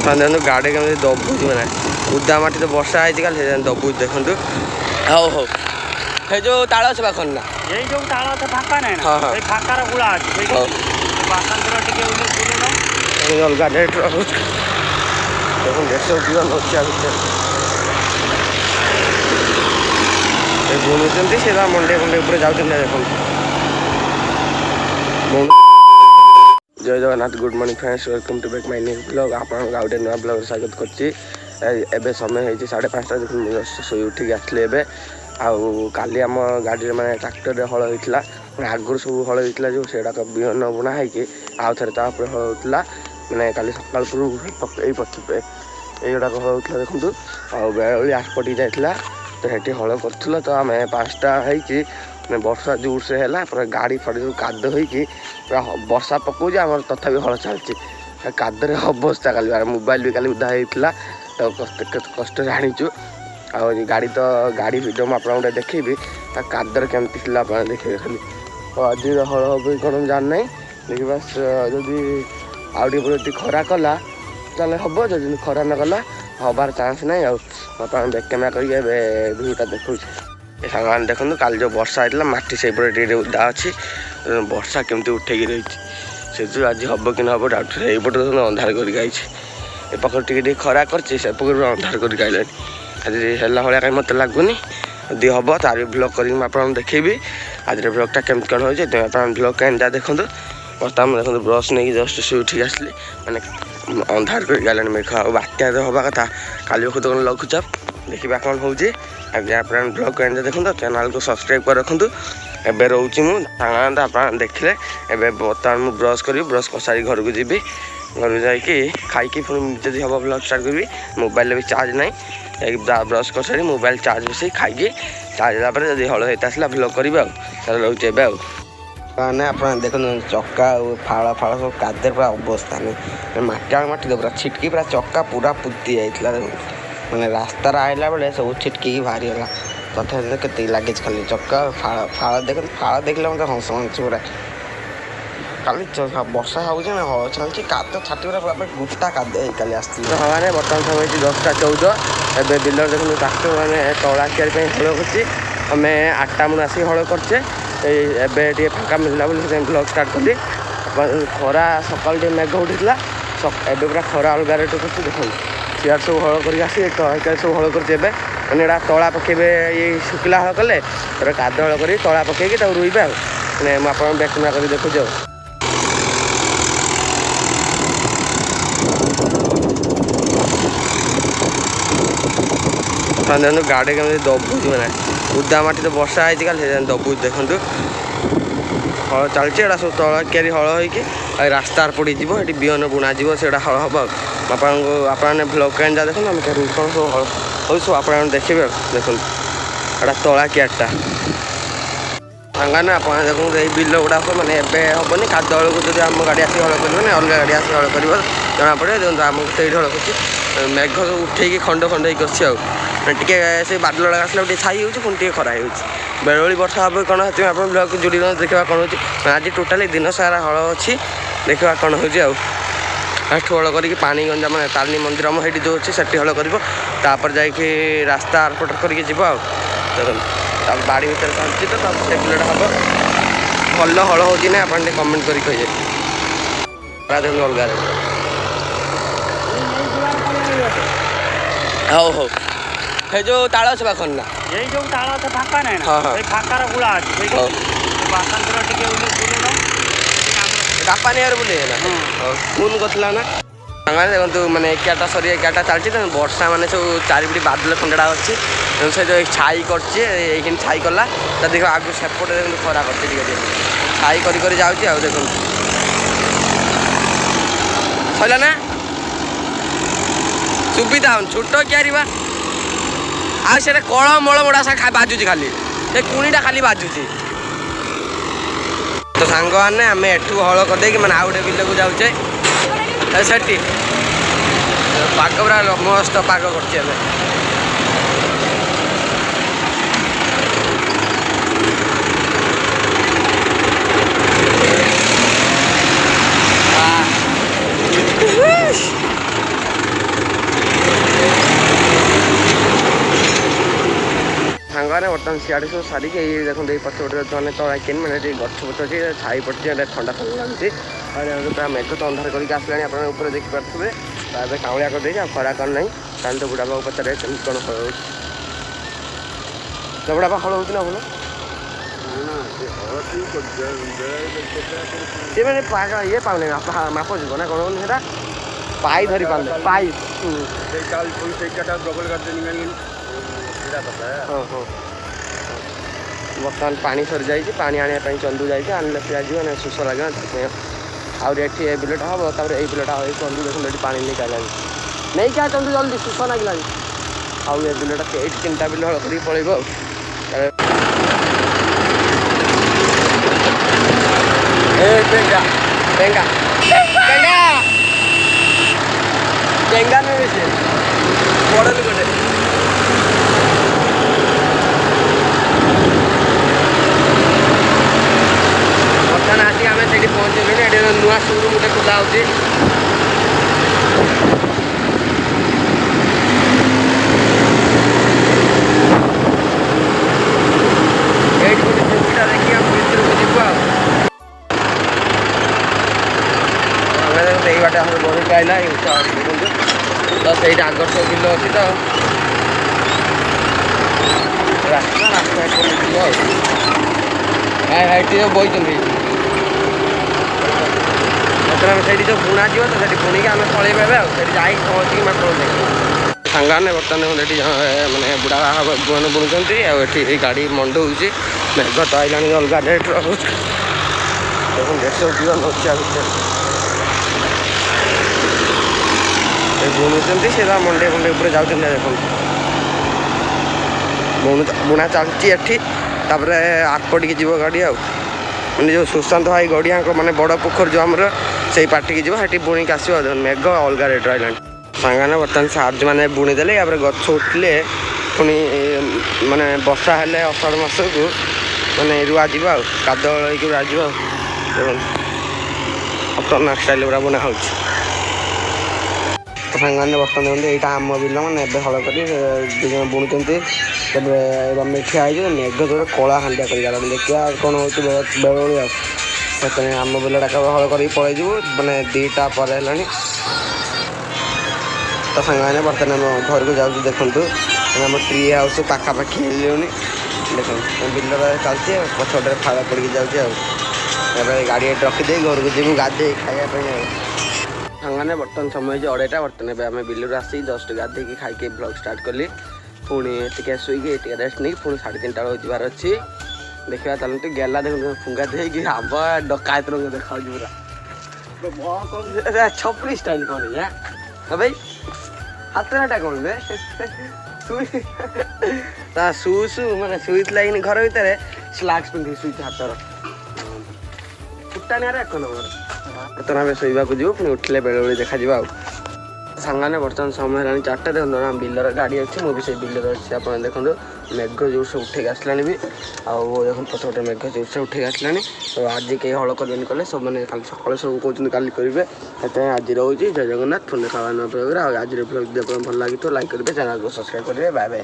देखो गाड़ी केमी दबुच मैंने उदा माटी तो वर्षा है दबुच देखो हौ हौ हे जो ताल अच्छे पाखन ना ये जो ताल अच्छे फाका नहीं ना ये फाका रा गुला अच्छे बासन तेरा टिके उले बुले ना ये अलग रेट रखो देखो देखो जीवन अच्छे आगे ये घूमुचंती सीधा मंडे मंडे ऊपर जाउचंती देखो Jai Jagannath good morning friends welcome to back my new blog आप गोटे नुआ ब्लॉग स्वागत करछि एबे समय है 5:30 देखो सोई उठिक आसली एबे आउ काली आम गाड़ी में ट्रैक्टर हल होता आगुरी सब हल होता जो सेटा बिहन बुना है आउ थे हल होता मैंने काली सकाल युवा होता देखु बेली आसपटी जाइला तो ये हल कर तो आम 5टा है वर्षा जोर से है पूरा गाड़ी फाड़ी सब काद हो पूरा वर्षा पकाऊे आम तथा हल चलती कादर अवस्था काली मोबाइल भी काली उदा होता तो कष्ट जाचु आ गाड़ी तो गाड़ी भिडियो मुझे आपको देखी कादर केमती थी आप देखिए खाली आज हल हम कौन जानना देखा जदि आउटी खरा कला चले हम जब खरा न कला हबार चान्स ना आप बैक कैमेरा करके भ्यूटा देखा सांग देखो काल जो वर्षा होता मटी से उदा अच्छी वर्षा केमती उठे रही से जो आज हम कि हम डाउट यपटे अंधार करके आई पकड़ टे खरा कर अंधार करके आइलानी आज है भाया कहीं मत लगुनि यदि हम तार भी ब्लॉग कर देखेबी आज ब्लॉगटा केमती कौन हो ब्लॉग कहीं जा देखो बर्तमान देखो ब्रश नहीं जस्ट से उठिक आसली मैंने अंधार करके आइलानी मेघ बात्या तो हवा कथा काली खुद कौन लघुचाप देखा कौन हो ब्लॉग कहीं देखो चैनल को सब्सक्राइब कर रखु एबे रोची मुझे आप देखिले एबे बर्तमान मुझे ब्रश करी ब्रश कर सारी घर को जी घर जाकि खाई फिर जब हम ब्लॉग स्टार्ट करी मोबाइल भी चार्ज ना ब्रश कर सारी मोबाइल चार्ज बस खाई चार्ज है जब हल होता आसला ब्लॉग करी रोचे मैंने आप देखो चक्का फाड़ फाड़ सब कादर पूरा अवस्था नहीं माटी तो पूरा छिटकी पूरा चक्का पूरा पुति जाइला मैंने रास्तार आइला बेले सब छिटकी बाहरी गला तथा के लगे खाली चक्का फाड़ देख फाड़ देखले मतलब हंस हंस पूरा खाली वर्षा हो हल चलती काद छाटी पूरा पूरा गुटा काद काली आसती हमारे बर्तमान समय 10:14 एवं बिलर देखो ट्राक्टर मैंने तला किया हल कर आम 8टा मन आसिक हल करचे एबे फाँका मिलला ब्लॉग स्टार्ट कली खरा सकाल मेघ उठा एबे पूरा खरा अलग रेट कर देखो सियार सब हल कर सब हल कर मैंने तला पकेबे ये शुखला हल कले काद हल कर तला पकईकि रुईबे मैंने मुझे बैक कैमेरा कर देखुच देखो गाड़ी केमी दबुच मैंने उदा माटी तो वर्षा है दबुच देखो हल चलती सब तला क्यारी हल हो रास्ता पड़ी ये बिहन बुणा से हल हम आपने ब्लॉग कहीं जा देखो आम कौन सब हल हो सब आप देखिए देखो एटा तला क्यारटा सांगाने आप देखो ये बिल गुड़ा सब मैंने एवं हेनी काद बेलू जब आम गाड़ी आस हल कर अलग गाड़ी आस हल कर जना पड़े देखो आमको से हल कर मेघ सब उठे खंड खंड होकर टे से बादल आसला छाई हो खरा हो बेली वर्षा हम कौन आप ब्लॉग जोड़ी देखा कौन हो आज टोटाली दिन सारा हल अच्छी देखा कौन हो हल कर पानी गंजा मैंने तारिणी मंदिर हम जो अच्छे से हल कर जाकि रास्ता आरपट करके जी देखो बाड़ी भर चलती तो से बिलटा हम भल हल हो कमेंट कर कहे अलग हौ हौ हे जो ताल अच्छे पाखन ना ये जो ताल अच्छे फाका नहीं ना ये फाका रा गुला अच्छे बासन तेरा टिके उले बुले ना डापानी यार बुले ना कौन गतला ना सांगा देखो मैंने 11टा सरी 11टा चलती वर्षा मैंने सब चारिपटी बादल खंडा अच्छी से जो छाई करछी छाई कला तो देखो आगे सेपटे देखो खरा कर छाई कर जाऊँगी आ देखो सैला ना सुविधा छोट क्यारी बा आसे कल मल मोड़ा सा बाजुची खाली से कुणीटा खाली बाजुची तो सांग मैंने आम एठू हल करदे मैंने आउ गए बिल को जाऊे से पाग पूरा मस्त पाग कर ସାଙ୍ଗମାନେ ବର୍ତ୍ତମାନ ସିଆଡ଼େ ସବୁ ସାରିକି ଏଇ ଦେଖନ୍ତୁ ଏଇ ପଛପଟେ ମାନେ ତଳା କେନ୍ ମାନେ ଟିକେ ଗଛ ପଛ ଅଛି ଛାଇ ପଡ଼ିଛି ଥଣ୍ଡା ଥଣ୍ଡା ଲାଗୁଛି। ଆଉ ପୁରା ମେଘ ତ ଅନ୍ଧାର କରିକି ଆସିଲାଣି ଆପଣ ଉପରେ ଦେଖିପାରୁଥିବେ। ତା ଏବେ କାଉଁଳିଆ କରିଦେଇଛି ଆଉ ଖରା କ'ଣ ନାହିଁ। ତାହେଲେ ତ ବୁଢ଼ା ବାବୁ ପଚାରେ କେମିତି କ'ଣ ହଳ ହେଉଛି। ତ ବୁଢ଼ା ବାପା ହଳ ହେଉଛି ନା ଭଲ? ସେ ମାନେ ଇଏ ପାଉନି ମାପ ଯିବ ନା କ'ଣ କହୁନି ସେଟା ପାଇ ଧରି ପାରୁନି ପାଇ ହଁ ହଁ। ବର୍ତ୍ତମାନ ପାଣି ସରିଯାଇଛି ପାଣି ଆଣିବା ପାଇଁ ଚନ୍ଦୁ ଯାଇଛି ଆଣିଲେ ପିଆଜି ମାନେ ଶୋଷ ଲାଗିବ ସେଥିପାଇଁ ଆହୁରି ଏଠି ଏ ବିଲଟା ହେବ ତାପରେ ଏଇ ବିଲଟା ଏଇ ଚନ୍ଦୁ ଦେଖନ୍ତୁ ଏଠି ପାଣି ନେଇକି ଆଇଲାଣି ନେଇକି ଆ ଚନ୍ଦୁ ଜଲ୍ଦି ଶୋଷ ଲାଗିଲାଣି। ଆଉ ଏ ବିଲଟା ଏଇଠି 3ଟା ବିଲ ହଳ କରିକି ପଳେଇବ ଆଉ बेंगा बेंगा बेंगा बेंगा में भी से मॉडल कोटे बर्तमान आसी आम से पहुँचल ये नुआ शोरूम गोटे खोला हो देखिए भितर को जीव यही बाटे आम बड़ी पाइला तो सही आगर सब बिल अच्छी तो रास्ता रास्ता जो बही बर्तमान से जो बुणा जीव तो से बुणी आम पलैबे आई पहुँचिक मात्र सांगाने बर्तमान मैंने बुढ़ा मैंने बुणुंट आठी गाड़ी मंड हो मेघ तो आईलानी अलग रेट देखो रेट सब जीवन अच्छे बुणुंट से मंडे मंडे ऊपर जाऊँ देखो बुणा चलती एटी आठपटी जीव गाड़ी आने जो सुशांत भाई गड़िया माने बड़ पोखर जो आमर से पार्टी की जीव बुणी आस मेघ अलग रेट रहा सांगाने बर्तमान सार्ज मैंने बुणीदे गछ उठिले पुणी माने वर्षा हेले अषाढ़ मास को माने रुआ जीव काद रुआ जीव खतरनाक स्टाइल पूरा बुना हो सांगाने बर्तमान यहाँ आम बिल मैंने हल कर बुणुंट तब ठिया मेघ जो कला हांडिया कर देखिए कौन हो बेले आम बिलटा हल कर पलैज मैंने 2टा पर है तो सांग बर्तमान घर को जाऊँ देखूँ आम ट्री हाउस पाखापाखि देख बिल चलती पछपटे फाड़ पड़ जाऊँगी गाड़ी रखीदे घर को जीव गाधे खायापी सांगाने बर्तमान समय 2:30 बर्तमान आम बिलू आसी जस्ट गाधे खाई ब्लॉग स्टार्ट कली पुणी टे शुईकी रेस्ट नहीं पुणी 3:30 बेलू जबार अच्छी देखा चलते गेला देख फुंगा दे आम डकायत रंग देखा पूरा छपरी स्टाइल कौन है भाई हाथराटा कौन बे शू मैंने शुई घर भितर स्लाक्स पिंधि शुई हाथर फुटाणी 1 नंबर बर्तमान शोवा जीव पुणी उठिले बेले देखा सांगाने बर्तमान समय है 4टा देखो बिलर गाड़ी अच्छी मुझे बिलर अच्छी आप देखो मेघ जोर से उठे आसलानी भी आउ देखो पछपटे मेघ जोर से उठे आसलानी तो आज कहीं हल कर कले सब मैंने सकाल सब कहते काली करेंगे से आज रोचे जय जगन्नाथ पुण्य खावा आज ब्लॉग भल लगी तो लाइक करेंगे चैनल को सब्सक्राइब करेंगे बाय बाय।